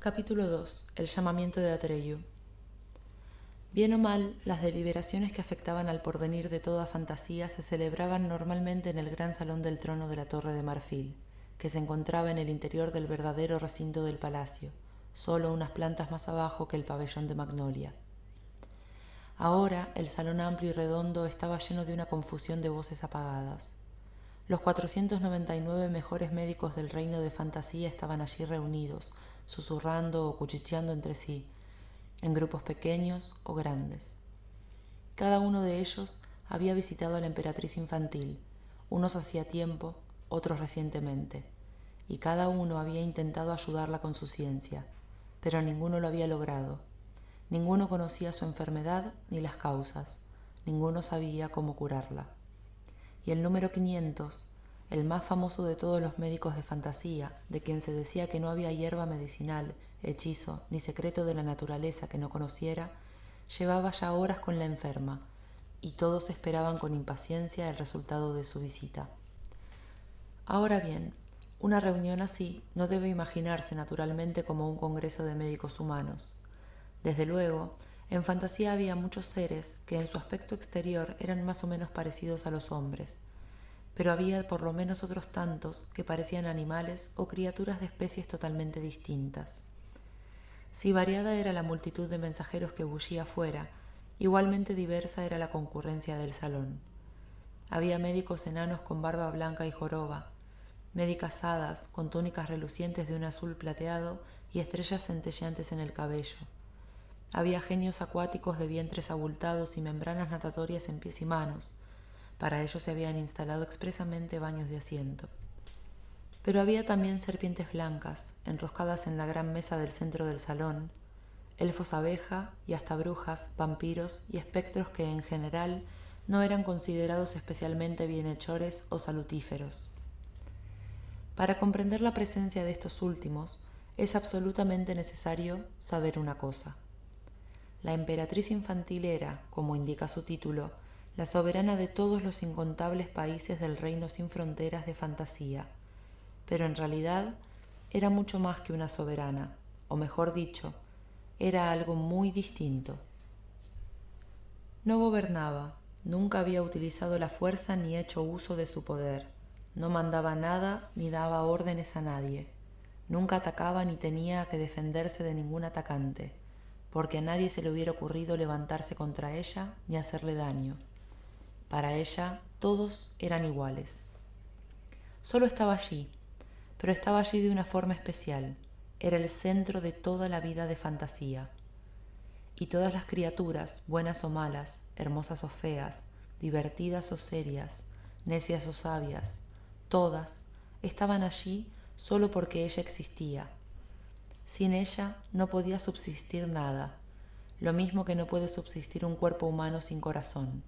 Capítulo 2. El llamamiento de Atreyu. Bien o mal, las deliberaciones que afectaban al porvenir de toda fantasía se celebraban normalmente en el gran salón del trono de la Torre de Marfil, que se encontraba en el interior del verdadero recinto del palacio, solo unas plantas más abajo que el pabellón de Magnolia. Ahora el salón amplio y redondo estaba lleno de una confusión de voces apagadas. Los 499 mejores médicos del reino de fantasía estaban allí reunidos, susurrando o cuchicheando entre sí, en grupos pequeños o grandes. Cada uno de ellos había visitado a la emperatriz infantil, unos hacía tiempo, otros recientemente, y cada uno había intentado ayudarla con su ciencia, pero ninguno lo había logrado. Ninguno conocía su enfermedad ni las causas, ninguno sabía cómo curarla. Y el número 500, el más famoso de todos los médicos de fantasía, de quien se decía que no había hierba medicinal, hechizo ni secreto de la naturaleza que no conociera, llevaba ya horas con la enferma, y todos esperaban con impaciencia el resultado de su visita. Ahora bien, una reunión así no debe imaginarse naturalmente como un congreso de médicos humanos. Desde luego, en fantasía había muchos seres que en su aspecto exterior eran más o menos parecidos a los hombres, pero había por lo menos otros tantos que parecían animales o criaturas de especies totalmente distintas. Si variada era la multitud de mensajeros que bullía afuera, igualmente diversa era la concurrencia del salón. Había médicos enanos con barba blanca y joroba, médicas hadas con túnicas relucientes de un azul plateado y estrellas centelleantes en el cabello. Había genios acuáticos de vientres abultados y membranas natatorias en pies y manos. Para ello se habían instalado expresamente baños de asiento. Pero había también serpientes blancas, enroscadas en la gran mesa del centro del salón, elfos abeja y hasta brujas, vampiros y espectros que en general no eran considerados especialmente bienhechores o salutíferos. Para comprender la presencia de estos últimos, es absolutamente necesario saber una cosa. La emperatriz infantil era, como indica su título, la soberana de todos los incontables países del reino sin fronteras de fantasía, pero en realidad era mucho más que una soberana, o mejor dicho, era algo muy distinto. No gobernaba, nunca había utilizado la fuerza ni hecho uso de su poder, no mandaba nada ni daba órdenes a nadie, nunca atacaba ni tenía que defenderse de ningún atacante, porque a nadie se le hubiera ocurrido levantarse contra ella ni hacerle daño. Para ella todos eran iguales. Solo estaba allí, pero estaba allí de una forma especial. Era el centro de toda la vida de fantasía. Y todas las criaturas, buenas o malas, hermosas o feas, divertidas o serias, necias o sabias, todas estaban allí solo porque ella existía. Sin ella no podía subsistir nada, lo mismo que no puede subsistir un cuerpo humano sin corazón.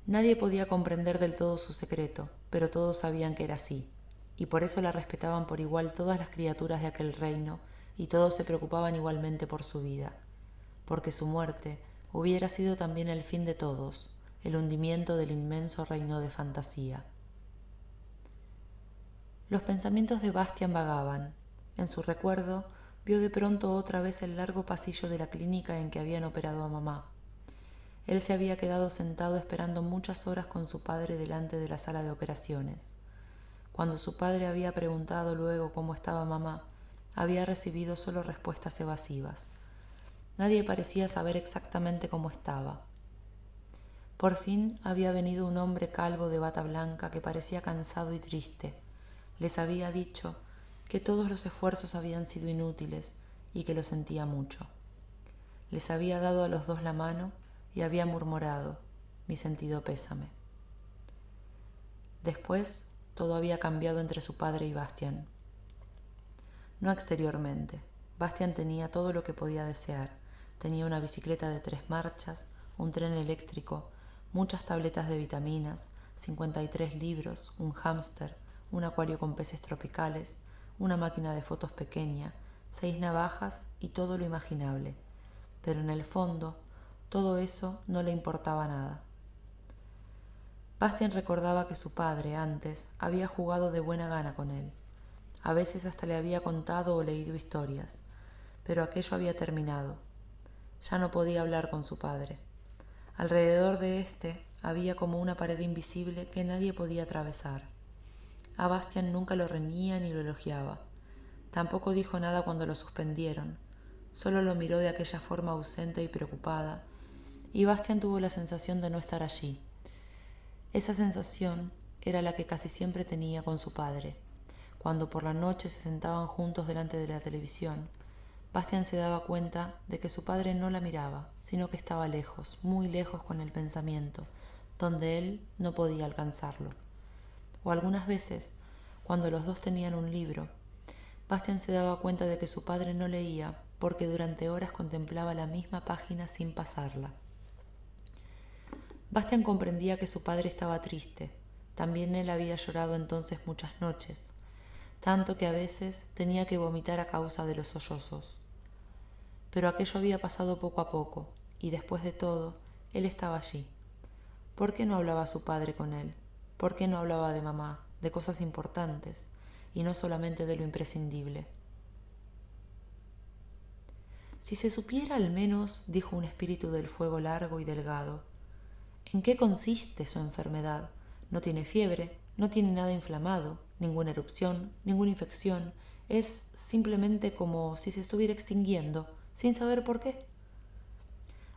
Nadie podía comprender del todo su secreto, pero todos sabían que era así, y por eso la respetaban por igual todas las criaturas de aquel reino, y todos se preocupaban igualmente por su vida, porque su muerte hubiera sido también el fin de todos, el hundimiento del inmenso reino de fantasía. Los pensamientos de Bastian vagaban. En su recuerdo, vio de pronto otra vez el largo pasillo de la clínica en que habían operado a mamá. Él se había quedado sentado esperando muchas horas con su padre delante de la sala de operaciones. Cuando su padre había preguntado luego cómo estaba mamá, había recibido solo respuestas evasivas. Nadie parecía saber exactamente cómo estaba. Por fin había venido un hombre calvo de bata blanca que parecía cansado y triste. Les había dicho que todos los esfuerzos habían sido inútiles y que lo sentía mucho. Les había dado a los dos la mano y había murmurado: mi sentido pésame. Después todo había cambiado entre su padre y Bastian. No exteriormente. Bastian tenía todo lo que podía desear. Tenía una bicicleta de 3 marchas, un tren eléctrico, muchas tabletas de vitaminas, 53 libros, un hámster, un acuario con peces tropicales, una máquina de fotos pequeña, 6 navajas y todo lo imaginable. Pero en el fondo, todo eso no le importaba nada. Bastian recordaba que su padre, antes, había jugado de buena gana con él. A veces hasta le había contado o leído historias, pero aquello había terminado. Ya no podía hablar con su padre. Alrededor de éste había como una pared invisible que nadie podía atravesar. A Bastian nunca lo reñía ni lo elogiaba. Tampoco dijo nada cuando lo suspendieron. Solo lo miró de aquella forma ausente y preocupada, y Bastian tuvo la sensación de no estar allí. Esa sensación era la que casi siempre tenía con su padre. Cuando por la noche se sentaban juntos delante de la televisión, Bastian se daba cuenta de que su padre no la miraba, sino que estaba lejos, muy lejos con el pensamiento, donde él no podía alcanzarlo. O algunas veces, cuando los dos tenían un libro, Bastian se daba cuenta de que su padre no leía porque durante horas contemplaba la misma página sin pasarla. Bastian comprendía que su padre estaba triste. También él había llorado entonces muchas noches, tanto que a veces tenía que vomitar a causa de los sollozos. Pero aquello había pasado poco a poco, y después de todo, él estaba allí. ¿Por qué no hablaba su padre con él? ¿Por qué no hablaba de mamá, de cosas importantes, y no solamente de lo imprescindible? Si se supiera al menos, dijo un espíritu del fuego largo y delgado, ¿en qué consiste su enfermedad? No tiene fiebre, no tiene nada inflamado, ninguna erupción, ninguna infección. Es simplemente como si se estuviera extinguiendo, sin saber por qué.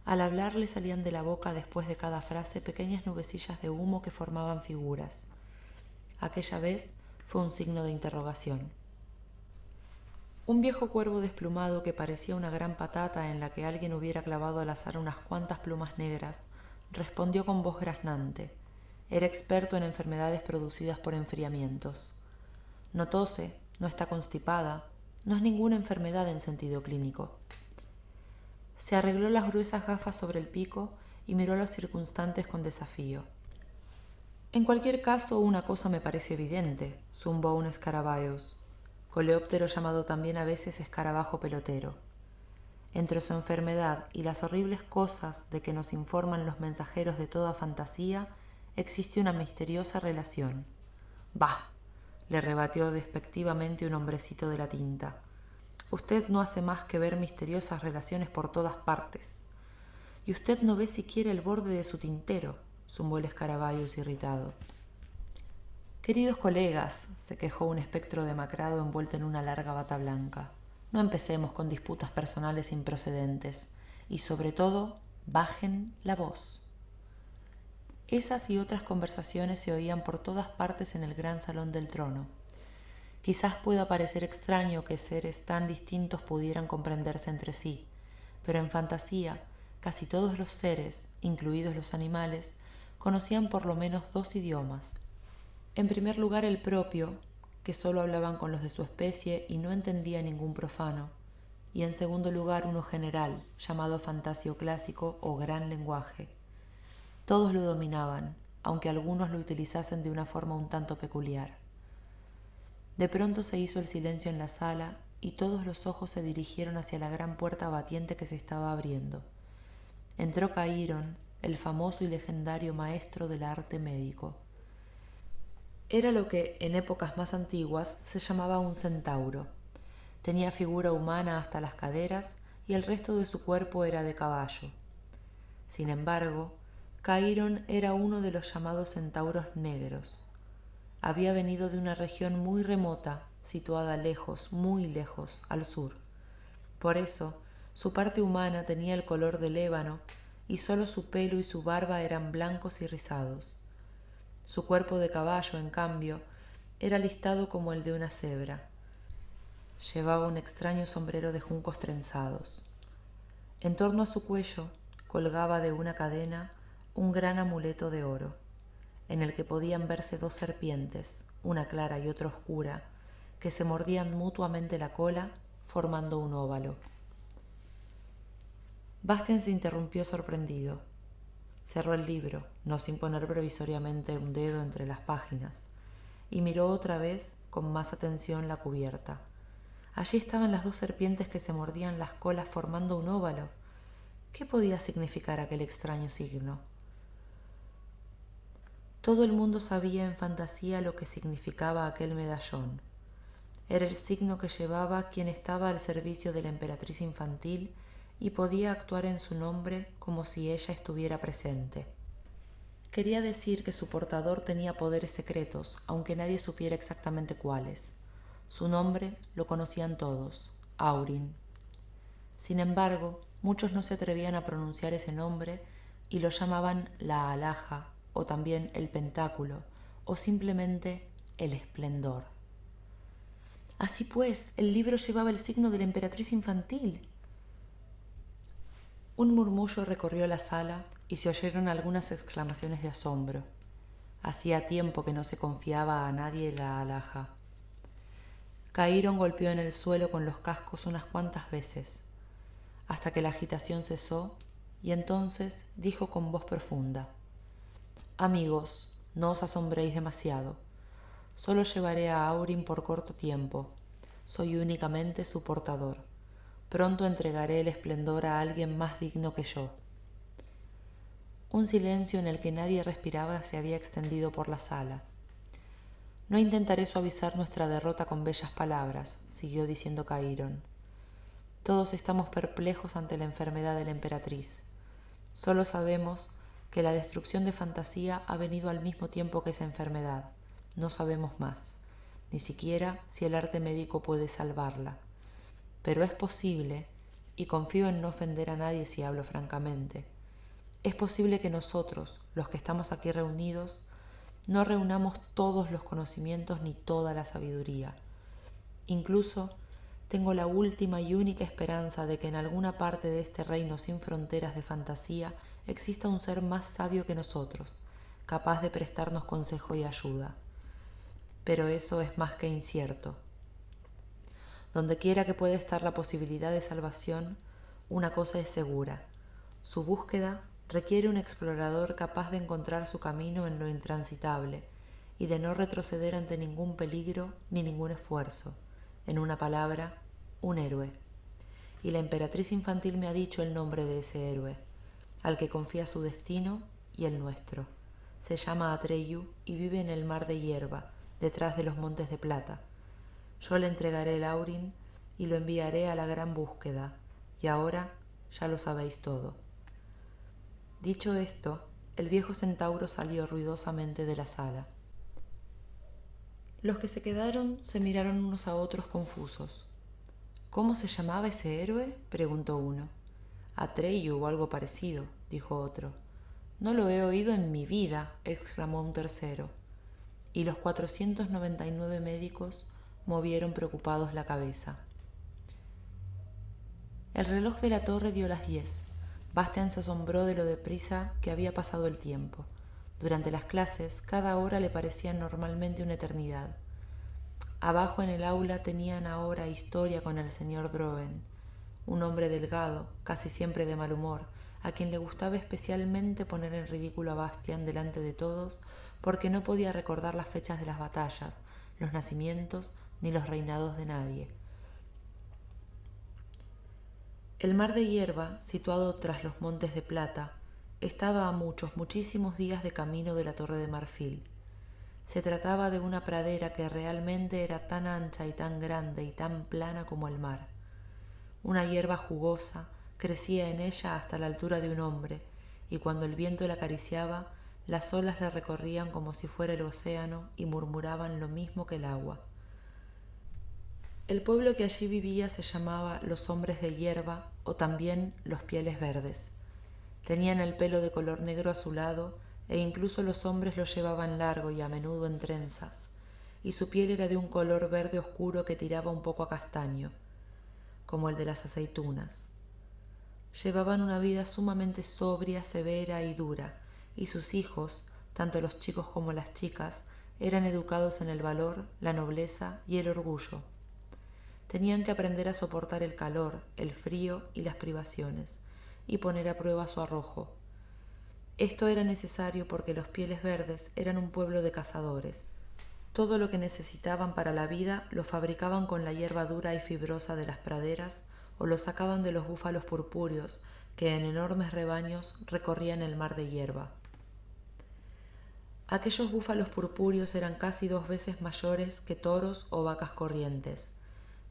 Al hablar le salían de la boca después de cada frase pequeñas nubecillas de humo que formaban figuras. Aquella vez fue un signo de interrogación. Un viejo cuervo desplumado que parecía una gran patata en la que alguien hubiera clavado al azar unas cuantas plumas negras, respondió con voz graznante. Era experto en enfermedades producidas por enfriamientos. No tose, no está constipada, no es ninguna enfermedad en sentido clínico. Se arregló las gruesas gafas sobre el pico y miró a los circunstantes con desafío. En cualquier caso, una cosa me parece evidente, zumbó un Scarabaeus, coleóptero llamado también a veces escarabajo pelotero. Entre su enfermedad y las horribles cosas de que nos informan los mensajeros de toda fantasía, existe una misteriosa relación. Bah, le rebatió despectivamente un hombrecito de la tinta. Usted no hace más que ver misteriosas relaciones por todas partes. Y usted no ve siquiera el borde de su tintero, zumbó el Scarabaeus irritado. Queridos colegas, se quejó un espectro demacrado envuelto en una larga bata blanca, no empecemos con disputas personales improcedentes y, sobre todo, bajen la voz. Esas y otras conversaciones se oían por todas partes en el gran salón del trono. Quizás pueda parecer extraño que seres tan distintos pudieran comprenderse entre sí, pero en fantasía casi todos los seres, incluidos los animales, conocían por lo menos dos idiomas. En primer lugar el propio, que solo hablaban con los de su especie y no entendía ningún profano, y en segundo lugar uno general, llamado fantasio clásico o gran lenguaje. Todos lo dominaban, aunque algunos lo utilizasen de una forma un tanto peculiar. De pronto se hizo el silencio en la sala y todos los ojos se dirigieron hacia la gran puerta batiente que se estaba abriendo. Entró Caíron, el famoso y legendario maestro del arte médico. Era lo que, en épocas más antiguas, se llamaba un centauro. Tenía figura humana hasta las caderas y el resto de su cuerpo era de caballo. Sin embargo, Caíron era uno de los llamados centauros negros. Había venido de una región muy remota, situada lejos, muy lejos, al sur. Por eso, su parte humana tenía el color del ébano y solo su pelo y su barba eran blancos y rizados. Su cuerpo de caballo, en cambio, era listado como el de una cebra. Llevaba un extraño sombrero de juncos trenzados. En torno a su cuello colgaba de una cadena un gran amuleto de oro, en el que podían verse dos serpientes, una clara y otra oscura, que se mordían mutuamente la cola, formando un óvalo. Bastian se interrumpió sorprendido. Cerró el libro, no sin poner provisoriamente un dedo entre las páginas, y miró otra vez con más atención la cubierta. Allí estaban las dos serpientes que se mordían las colas formando un óvalo. ¿Qué podía significar aquel extraño signo? Todo el mundo sabía en fantasía lo que significaba aquel medallón. Era el signo que llevaba quien estaba al servicio de la emperatriz infantil y podía actuar en su nombre como si ella estuviera presente. Quería decir que su portador tenía poderes secretos, aunque nadie supiera exactamente cuáles. Su nombre lo conocían todos, Aurin. Sin embargo, muchos no se atrevían a pronunciar ese nombre y lo llamaban la alhaja, o también el pentáculo, o simplemente el esplendor. Así pues, el libro llevaba el signo de la emperatriz infantil. Un murmullo recorrió la sala y se oyeron algunas exclamaciones de asombro. Hacía tiempo que no se confiaba a nadie la alhaja. Caíron golpeó en el suelo con los cascos unas cuantas veces, hasta que la agitación cesó, y entonces dijo con voz profunda: «Amigos, no os asombréis demasiado. Solo llevaré a Aurin por corto tiempo. Soy únicamente su portador. Pronto entregaré el esplendor a alguien más digno que yo». Un silencio en el que nadie respiraba se había extendido por la sala. «No intentaré suavizar nuestra derrota con bellas palabras», siguió diciendo Caíron. «Todos estamos perplejos ante la enfermedad de la emperatriz. Solo sabemos que la destrucción de Fantasía ha venido al mismo tiempo que esa enfermedad. No sabemos más, ni siquiera si el arte médico puede salvarla. Pero es posible, y confío en no ofender a nadie si hablo francamente, es posible que nosotros, los que estamos aquí reunidos, no reunamos todos los conocimientos ni toda la sabiduría. Incluso tengo la última y única esperanza de que en alguna parte de este reino sin fronteras de fantasía exista un ser más sabio que nosotros, capaz de prestarnos consejo y ayuda. Pero eso es más que incierto. Donde quiera que pueda estar la posibilidad de salvación, una cosa es segura: su búsqueda requiere un explorador capaz de encontrar su camino en lo intransitable y de no retroceder ante ningún peligro ni ningún esfuerzo. En una palabra, un héroe. Y la emperatriz infantil me ha dicho el nombre de ese héroe, al que confía su destino y el nuestro. Se llama Atreyu y vive en el mar de hierba, detrás de los montes de plata. Yo le entregaré el Aurin y lo enviaré a la gran búsqueda, y ahora ya lo sabéis todo». Dicho esto, el viejo centauro salió ruidosamente de la sala. Los que se quedaron se miraron unos a otros confusos. «¿Cómo se llamaba ese héroe?», preguntó uno. «Atreyu o algo parecido», dijo otro. «No lo he oído en mi vida», exclamó un tercero. Y los 499 médicos movieron preocupados la cabeza. El reloj de la torre dio las 10. Bastian se asombró de lo deprisa que había pasado el tiempo. Durante las clases, cada hora le parecía normalmente una eternidad. Abajo en el aula tenían ahora historia con el señor Drowen, un hombre delgado, casi siempre de mal humor, a quien le gustaba especialmente poner en ridículo a Bastian delante de todos porque no podía recordar las fechas de las batallas, los nacimientos ni los reinados de nadie. El mar de hierba, situado tras los montes de plata, estaba a muchísimos días de camino de la Torre de Marfil. Se trataba de una pradera que realmente era tan ancha y tan grande y tan plana como el mar. Una hierba jugosa crecía en ella hasta la altura de un hombre, y cuando el viento la acariciaba, las olas le recorrían como si fuera el océano y murmuraban lo mismo que el agua. El pueblo que allí vivía se llamaba los hombres de hierba o también los pieles verdes. Tenían el pelo de color negro azulado e incluso los hombres lo llevaban largo y a menudo en trenzas, y su piel era de un color verde oscuro que tiraba un poco a castaño, como el de las aceitunas. Llevaban una vida sumamente sobria, severa y dura, y sus hijos, tanto los chicos como las chicas, eran educados en el valor, la nobleza y el orgullo. Tenían que aprender a soportar el calor, el frío y las privaciones, y poner a prueba su arrojo. Esto era necesario porque los pieles verdes eran un pueblo de cazadores. Todo lo que necesitaban para la vida lo fabricaban con la hierba dura y fibrosa de las praderas o lo sacaban de los búfalos purpúreos que en enormes rebaños recorrían el mar de hierba. Aquellos búfalos purpúreos eran casi 2 veces mayores que toros o vacas corrientes.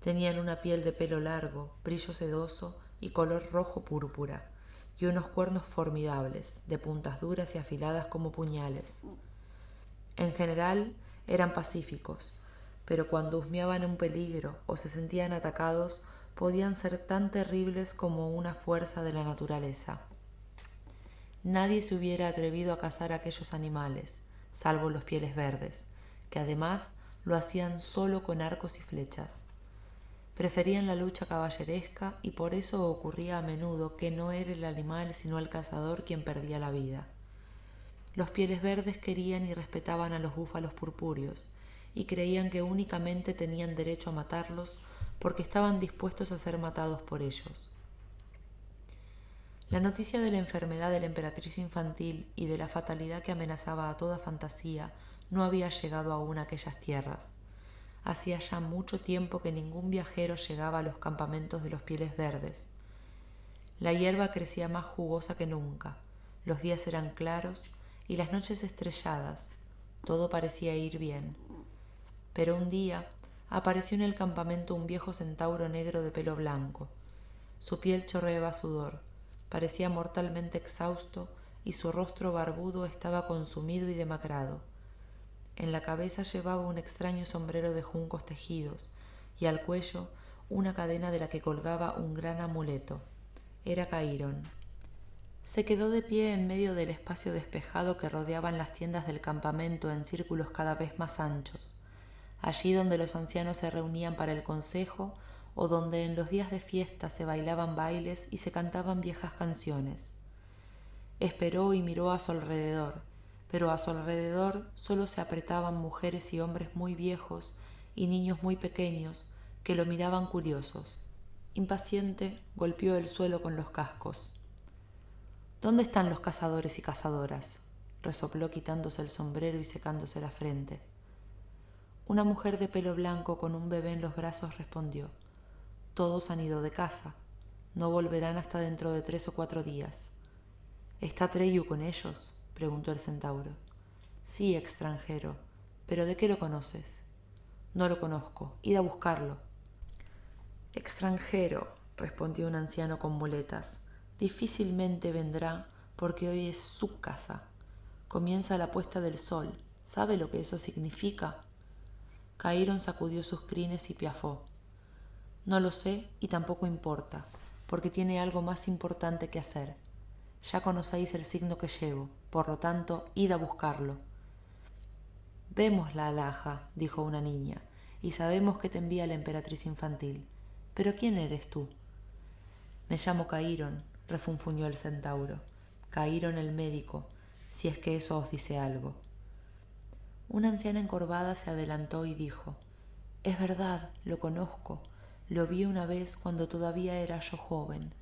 Tenían una piel de pelo largo, brillo sedoso y color rojo púrpura, y unos cuernos formidables, de puntas duras y afiladas como puñales. En general eran pacíficos, pero cuando husmeaban un peligro o se sentían atacados, podían ser tan terribles como una fuerza de la naturaleza. Nadie se hubiera atrevido a cazar a aquellos animales, salvo los pieles verdes, que además lo hacían solo con arcos y flechas. Preferían la lucha caballeresca y por eso ocurría a menudo que no era el animal sino el cazador quien perdía la vida. Los pieles verdes querían y respetaban a los búfalos purpúreos y creían que únicamente tenían derecho a matarlos porque estaban dispuestos a ser matados por ellos. La noticia de la enfermedad de la emperatriz infantil y de la fatalidad que amenazaba a toda fantasía no había llegado aún a aquellas tierras. Hacía ya mucho tiempo que ningún viajero llegaba a los campamentos de los pieles verdes. La hierba crecía más jugosa que nunca, los días eran claros y las noches estrelladas, todo parecía ir bien. Pero un día apareció en el campamento un viejo centauro negro de pelo blanco. Su piel chorreaba sudor, parecía mortalmente exhausto y su rostro barbudo estaba consumido y demacrado. En la cabeza llevaba un extraño sombrero de juncos tejidos y al cuello una cadena de la que colgaba un gran amuleto. Era Cairón. Se quedó de pie en medio del espacio despejado que rodeaban las tiendas del campamento en círculos cada vez más anchos, allí donde los ancianos se reunían para el consejo o donde en los días de fiesta se bailaban bailes y se cantaban viejas canciones. Esperó y miró a su alrededor, pero a su alrededor solo se apretaban mujeres y hombres muy viejos y niños muy pequeños que lo miraban curiosos. Impaciente, golpeó el suelo con los cascos. ¿Dónde están los cazadores y cazadoras?, resopló quitándose el sombrero y secándose la frente. Una mujer de pelo blanco con un bebé en los brazos respondió: todos han ido de caza. No volverán hasta dentro de 3 o 4 días. ¿Está Atreyu con ellos?, preguntó el centauro. Sí, extranjero. ¿Pero de qué lo conoces? No lo conozco. Id a buscarlo. Extranjero, respondió un anciano con muletas. Difícilmente vendrá porque hoy es su casa. Comienza la puesta del sol. ¿Sabe lo que eso significa? Cairón sacudió sus crines y piafó. No lo sé y tampoco importa, porque tiene algo más importante que hacer. Ya conocéis el signo que llevo, por lo tanto, id a buscarlo. Vemos la alhaja, dijo una niña, y sabemos que te envía la emperatriz infantil. ¿Pero quién eres tú? Me llamo Cairón, refunfuñó el centauro. Cairón el médico, si es que eso os dice algo. Una anciana encorvada se adelantó y dijo: es verdad, lo conozco. Lo vi una vez cuando todavía era yo joven.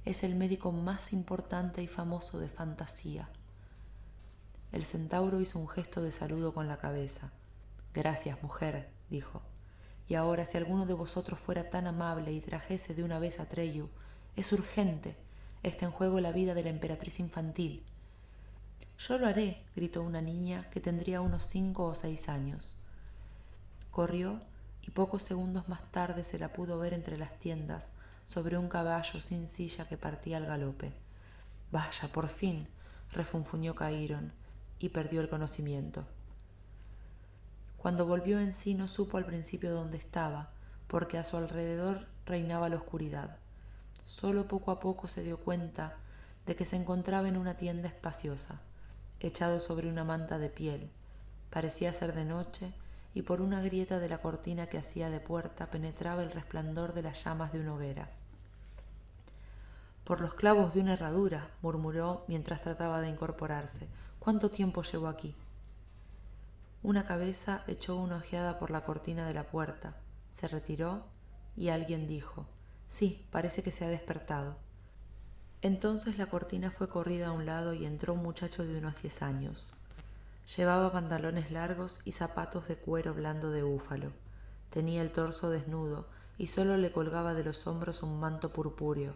Es el médico más importante y famoso de fantasía. El centauro hizo un gesto de saludo con la cabeza. Gracias, mujer, dijo. Y ahora, si alguno de vosotros fuera tan amable y trajese de una vez a Atreyu, es urgente. Está en juego la vida de la emperatriz infantil. Yo lo haré, gritó una niña que tendría unos 5 o 6 años. Corrió y pocos segundos más tarde se la pudo ver entre las tiendas, sobre un caballo sin silla que partía al galope. Vaya, por fin, refunfuñó Cairón, y perdió el conocimiento. Cuando volvió en sí no supo al principio dónde estaba, porque a su alrededor reinaba la oscuridad. Solo poco a poco se dio cuenta de que se encontraba en una tienda espaciosa, echado sobre una manta de piel. Parecía ser de noche, y por una grieta de la cortina que hacía de puerta penetraba el resplandor de las llamas de una hoguera. Por los clavos de una herradura, murmuró mientras trataba de incorporarse. ¿Cuánto tiempo llevo aquí? Una cabeza echó una ojeada por la cortina de la puerta, se retiró y alguien dijo: sí, parece que se ha despertado. Entonces la cortina fue corrida a un lado y entró un muchacho de unos 10 años. Llevaba pantalones largos y zapatos de cuero blando de búfalo. Tenía el torso desnudo y solo le colgaba de los hombros un manto purpúreo,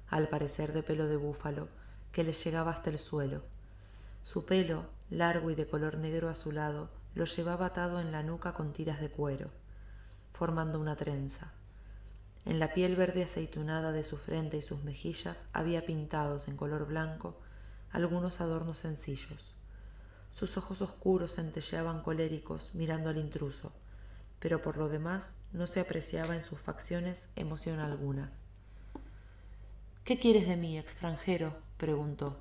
al parecer de pelo de búfalo, que le llegaba hasta el suelo. Su pelo, largo y de color negro azulado, lo llevaba atado en la nuca con tiras de cuero, formando una trenza. En la piel verde aceitunada de su frente y sus mejillas había pintados en color blanco algunos adornos sencillos. Sus ojos oscuros centelleaban coléricos mirando al intruso, pero por lo demás no se apreciaba en sus facciones emoción alguna. «¿Qué quieres de mí, extranjero?», preguntó.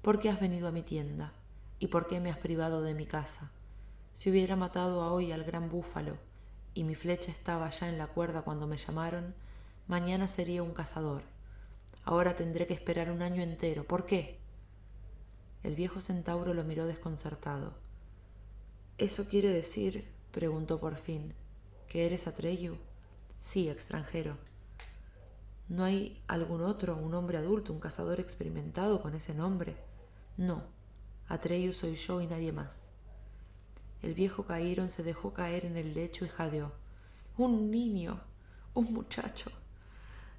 «¿Por qué has venido a mi tienda? ¿Y por qué me has privado de mi casa? Si hubiera matado a hoy al gran búfalo, y mi flecha estaba ya en la cuerda cuando me llamaron, mañana sería un cazador. Ahora tendré que esperar un año entero. ¿Por qué?». El viejo centauro lo miró desconcertado. «¿Eso quiere decir?», preguntó por fin, «¿que eres Atreyu?». «Sí, extranjero». «¿No hay algún otro, un hombre adulto, un cazador experimentado con ese nombre?». «No, Atreyu soy yo y nadie más». El viejo Caíron se dejó caer en el lecho y jadeó. «Un niño, un muchacho».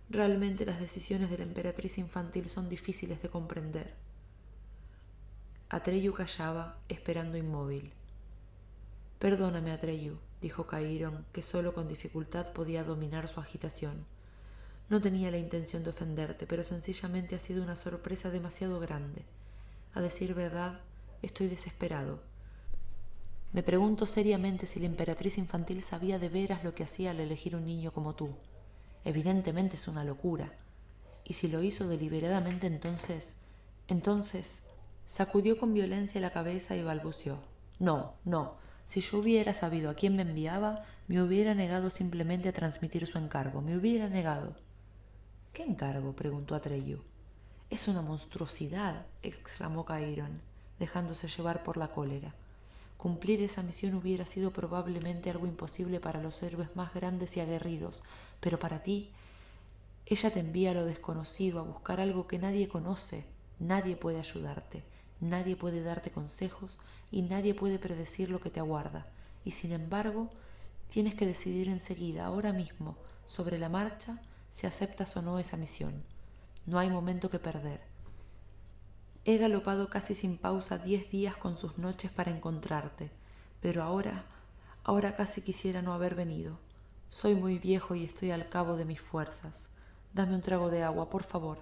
Realmente las decisiones de la emperatriz infantil son difíciles de comprender. Atreyu callaba, esperando inmóvil. «Perdóname, Atreyu», dijo Caíron, que solo con dificultad podía dominar su agitación. «No tenía la intención de ofenderte, pero sencillamente ha sido una sorpresa demasiado grande. A decir verdad, estoy desesperado. Me pregunto seriamente si la emperatriz infantil sabía de veras lo que hacía al elegir un niño como tú. Evidentemente es una locura. Y si lo hizo deliberadamente, entonces... Sacudió con violencia la cabeza y balbuceó. «No, no. Si yo hubiera sabido a quién me enviaba, me hubiera negado simplemente a transmitir su encargo. Me hubiera negado». «¿Qué encargo?», preguntó Atreyu. «Es una monstruosidad», exclamó Caíron, dejándose llevar por la cólera. Cumplir esa misión hubiera sido probablemente algo imposible para los héroes más grandes y aguerridos, pero para ti, ella te envía a lo desconocido, a buscar algo que nadie conoce. Nadie puede ayudarte, nadie puede darte consejos y nadie puede predecir lo que te aguarda. Y sin embargo, tienes que decidir enseguida, ahora mismo, sobre la marcha, si aceptas o no esa misión. No hay momento que perder. He galopado casi sin pausa 10 días con sus noches para encontrarte, pero ahora casi quisiera no haber venido. Soy muy viejo y estoy al cabo de mis fuerzas. Dame un trago de agua, por favor».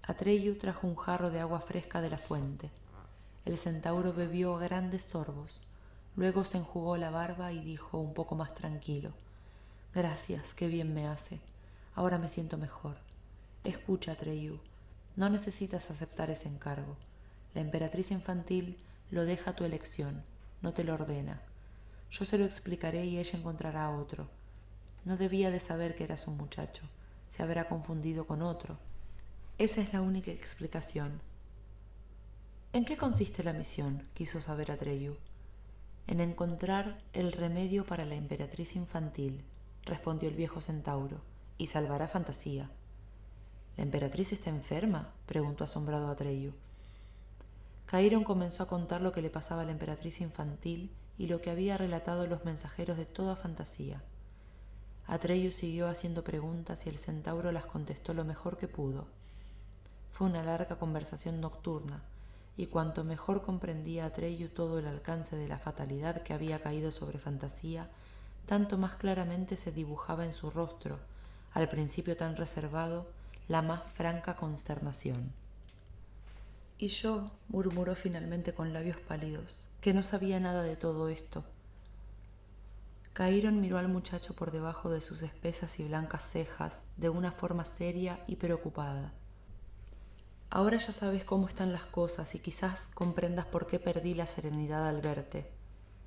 Atreyu trajo un jarro de agua fresca de la fuente. El centauro bebió a grandes sorbos. Luego se enjugó la barba y dijo un poco más tranquilo: «Gracias, qué bien me hace. Ahora me siento mejor. Escucha, Atreyu, no necesitas aceptar ese encargo. La emperatriz infantil lo deja a tu elección, no te lo ordena. Yo se lo explicaré y ella encontrará a otro. No debía de saber que eras un muchacho. Se habrá confundido con otro. Esa es la única explicación». «¿En qué consiste la misión?», quiso saber Atreyu. «En encontrar el remedio para la emperatriz infantil», respondió el viejo centauro, «y salvar a Fantasía». «¿La emperatriz está enferma?», preguntó asombrado Atreyu. Caíron comenzó a contar lo que le pasaba a la emperatriz infantil y lo que había relatado los mensajeros de toda Fantasía. Atreyu siguió haciendo preguntas y el centauro las contestó lo mejor que pudo. Fue una larga conversación nocturna, y cuanto mejor comprendía Atreyu todo el alcance de la fatalidad que había caído sobre Fantasía, tanto más claramente se dibujaba en su rostro, al principio tan reservado, la más franca consternación. «Y yo», murmuró finalmente con labios pálidos, «que no sabía nada de todo esto». Caíron miró al muchacho por debajo de sus espesas y blancas cejas de una forma seria y preocupada. «Ahora ya sabes cómo están las cosas y quizás comprendas por qué perdí la serenidad al verte.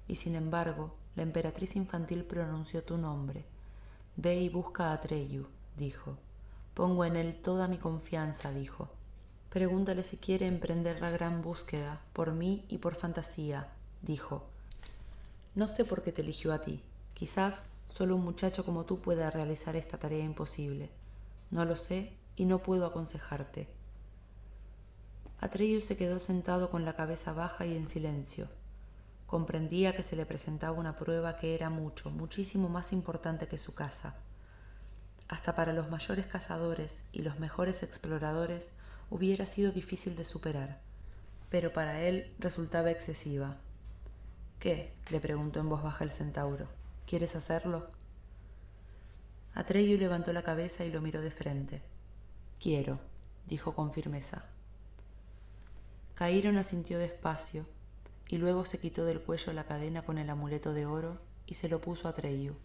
Y sin embargo, la emperatriz infantil pronunció tu nombre. Ve y busca a Atreyu», dijo. «Pongo en él toda mi confianza», dijo. «Pregúntale si quiere emprender la gran búsqueda, por mí y por Fantasía», dijo. «No sé por qué te eligió a ti. Quizás solo un muchacho como tú pueda realizar esta tarea imposible. No lo sé y no puedo aconsejarte». Atreyu se quedó sentado con la cabeza baja y en silencio. Comprendía que se le presentaba una prueba que era muchísimo más importante que su caza. Hasta para los mayores cazadores y los mejores exploradores hubiera sido difícil de superar. pero para él resultaba excesiva. «¿Qué?», le preguntó en voz baja el centauro. «¿Quieres hacerlo?». Atreyu levantó la cabeza y lo miró de frente. «Quiero», dijo con firmeza. Cairon asintió despacio, y luego se quitó del cuello la cadena con el amuleto de oro y se lo puso a Atreyu.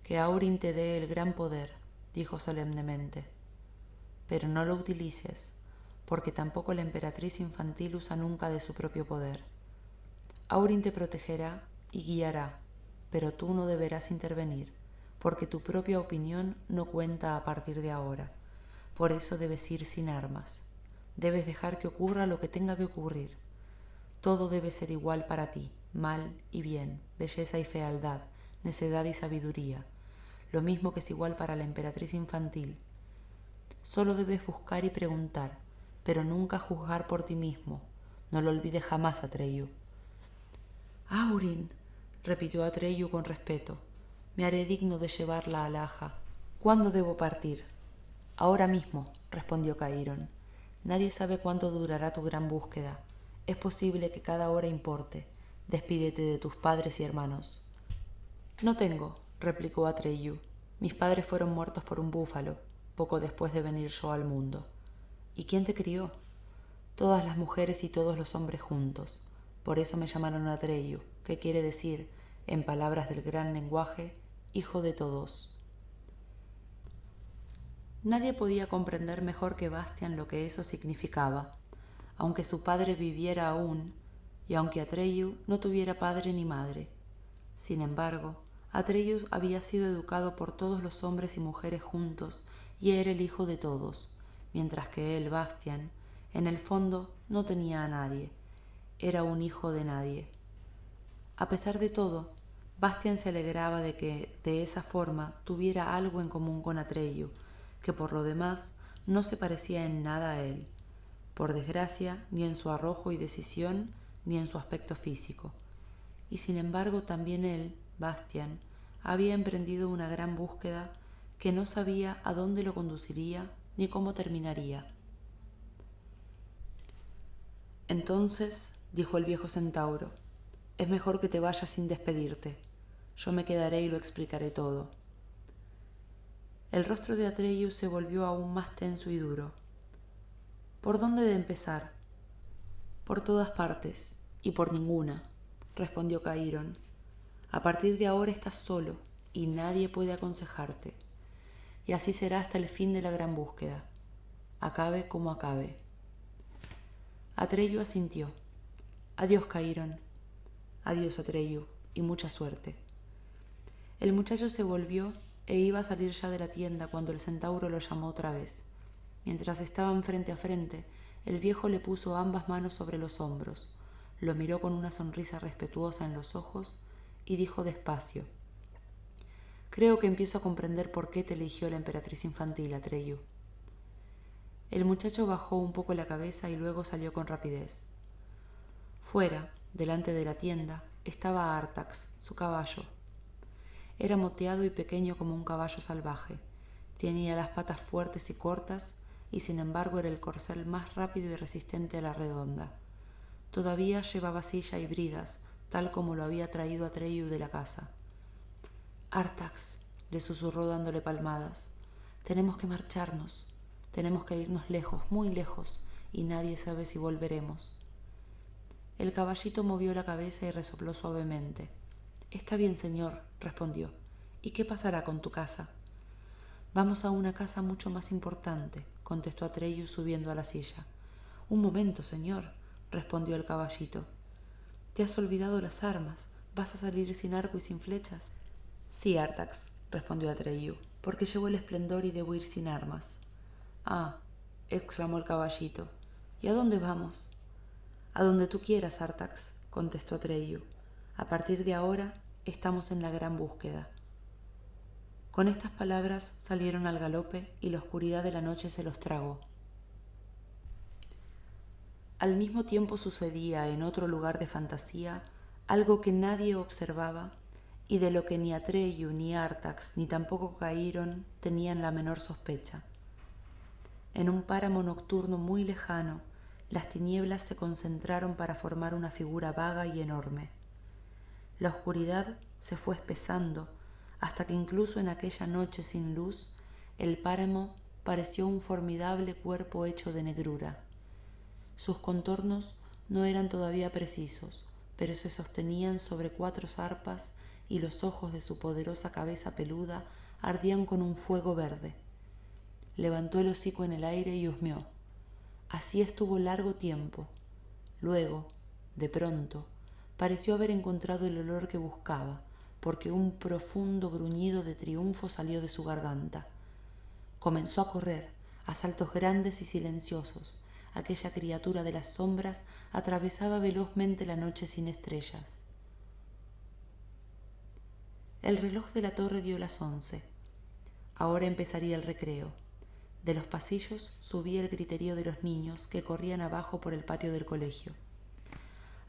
«Que Aurin te dé el gran poder», dijo solemnemente, «pero no lo utilices, porque tampoco la emperatriz infantil usa nunca de su propio poder. Aurin te protegerá y guiará, pero tú no deberás intervenir, porque tu propia opinión no cuenta a partir de ahora. Por eso debes ir sin armas. Debes dejar que ocurra lo que tenga que ocurrir. Todo debe ser igual para ti, mal y bien, belleza y fealdad, necedad y sabiduría, lo mismo que es igual para la emperatriz infantil. Solo debes buscar y preguntar, pero nunca juzgar por ti mismo. No lo olvides jamás, Atreyu». «Aurin», repitió Atreyu con respeto, «me haré digno de llevar la alhaja. ¿Cuándo debo partir?». «Ahora mismo», respondió Caïron. «Nadie sabe cuánto durará tu gran búsqueda. Es posible que cada hora importe. Despídete de tus padres y hermanos». «No tengo», replicó Atreyu. «Mis padres fueron muertos por un búfalo, poco después de venir yo al mundo». «¿Y quién te crió?». «Todas las mujeres y todos los hombres juntos. Por eso me llamaron Atreyu, que quiere decir, en palabras del gran lenguaje, hijo de todos». Nadie podía comprender mejor que Bastian lo que eso significaba, aunque su padre viviera aún, y aunque Atreyu no tuviera padre ni madre. Sin embargo, Atreyu había sido educado por todos los hombres y mujeres juntos y era el hijo de todos, mientras que él, Bastian, en el fondo no tenía a nadie, era un hijo de nadie. A pesar de todo, Bastian se alegraba de que, de esa forma, tuviera algo en común con Atreyu, que por lo demás no se parecía en nada a él, por desgracia, ni en su arrojo y decisión, ni en su aspecto físico. Y sin embargo también él, Bastian, había emprendido una gran búsqueda que no sabía a dónde lo conduciría ni cómo terminaría. «Entonces», dijo el viejo centauro, «es mejor que te vayas sin despedirte. Yo me quedaré y lo explicaré todo». El rostro de Atreyu se volvió aún más tenso y duro. «¿Por dónde de empezar?». «Por todas partes, y por ninguna», respondió Caïron. «A partir de ahora estás solo, y nadie puede aconsejarte. Y así será hasta el fin de la gran búsqueda, acabe como acabe». Atreyu asintió. «Adiós, Caïron». «Adiós, Atreyu, y mucha suerte». El muchacho se volvió e iba a salir ya de la tienda cuando el centauro lo llamó otra vez. Mientras estaban frente a frente, el viejo le puso ambas manos sobre los hombros, lo miró con una sonrisa respetuosa en los ojos y dijo despacio: «Creo que empiezo a comprender por qué te eligió la emperatriz infantil, Atreyu». El muchacho bajó un poco la cabeza y luego salió con rapidez. Fuera, delante de la tienda, estaba Artax, su caballo. Era moteado y pequeño como un caballo salvaje. Tenía las patas fuertes y cortas, y sin embargo era el corcel más rápido y resistente a la redonda. Todavía llevaba silla y bridas, tal como lo había traído Atreyu de la casa. «Artax», le susurró dándole palmadas, «tenemos que marcharnos. Tenemos que irnos lejos, muy lejos, y nadie sabe si volveremos». El caballito movió la cabeza y resopló suavemente. «Está bien, señor», respondió. «¿Y qué pasará con tu casa?». «Vamos a una casa mucho más importante», contestó Atreyu subiendo a la silla. «Un momento, señor», respondió el caballito. «Te has olvidado las armas. ¿Vas a salir sin arco y sin flechas?». «Sí, Artax», respondió Atreyu, «porque llevo el esplendor y debo ir sin armas». «Ah», exclamó el caballito, «¿y a dónde vamos?». «A donde tú quieras, Artax», contestó Atreyu. «A partir de ahora estamos en la gran búsqueda». Con estas palabras salieron al galope y la oscuridad de la noche se los tragó. Al mismo tiempo sucedía en otro lugar de fantasía algo que nadie observaba y de lo que ni Atreyu, ni Artax, ni tampoco Caïron tenían la menor sospecha. En un páramo nocturno muy lejano, Las tinieblas se concentraron para formar una figura vaga y enorme. La oscuridad se fue espesando hasta que incluso en aquella noche sin luz, el páramo pareció un formidable cuerpo hecho de negrura. Sus contornos no eran todavía precisos, pero se sostenían sobre 4 zarpas y los ojos de su poderosa cabeza peluda ardían con un fuego verde. Levantó el hocico en el aire y husmeó. Así estuvo largo tiempo. Luego, de pronto, pareció haber encontrado el olor que buscaba, porque un profundo gruñido de triunfo salió de su garganta. Comenzó a correr, a saltos grandes y silenciosos. Aquella criatura de las sombras atravesaba velozmente la noche sin estrellas. El reloj de la torre dio las 11. Ahora empezaría el recreo. De los pasillos subía el griterío de los niños que corrían abajo por el patio del colegio.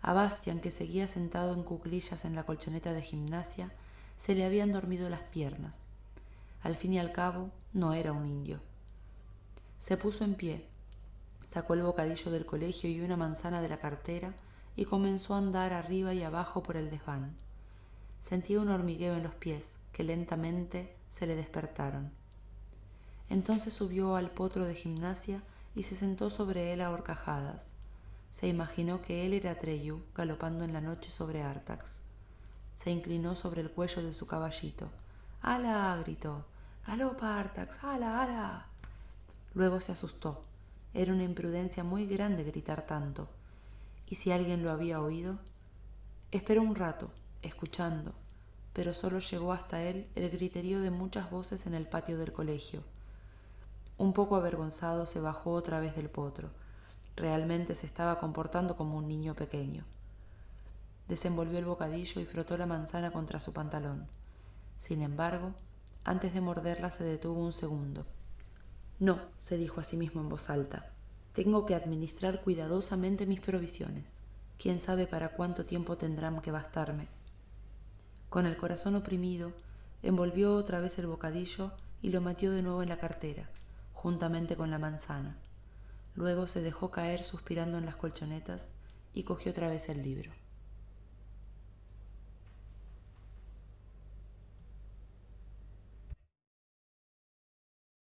A Bastian, que seguía sentado en cuclillas en la colchoneta de gimnasia, se le habían dormido las piernas. Al fin y al cabo, no era un indio. Se puso en pie, sacó el bocadillo del colegio y una manzana de la cartera y comenzó a andar arriba y abajo por el desván. Sentía un hormigueo en los pies que lentamente se le despertaron. Entonces subió al potro de gimnasia y se sentó sobre él a horcajadas. Se imaginó que él era Atreyu galopando en la noche sobre Artax. Se inclinó sobre el cuello de su caballito. ¡Hala! Gritó. ¡Galopa, Artax! ¡Hala, hala! Luego se asustó. Era una imprudencia muy grande gritar tanto. ¿Y si alguien lo había oído? Esperó un rato, escuchando, pero solo llegó hasta él el griterío de muchas voces en el patio del colegio. Un poco avergonzado se bajó otra vez del potro. Realmente se estaba comportando como un niño pequeño. Desenvolvió el bocadillo y frotó la manzana contra su pantalón. Sin embargo, antes de morderla se detuvo un segundo. No, se dijo a sí mismo en voz alta. Tengo que administrar cuidadosamente mis provisiones. Quién sabe para cuánto tiempo tendrán que bastarme. Con el corazón oprimido, envolvió otra vez el bocadillo y lo metió de nuevo en la cartera, juntamente con la manzana. Luego se dejó caer suspirando en las colchonetas y cogió otra vez el libro.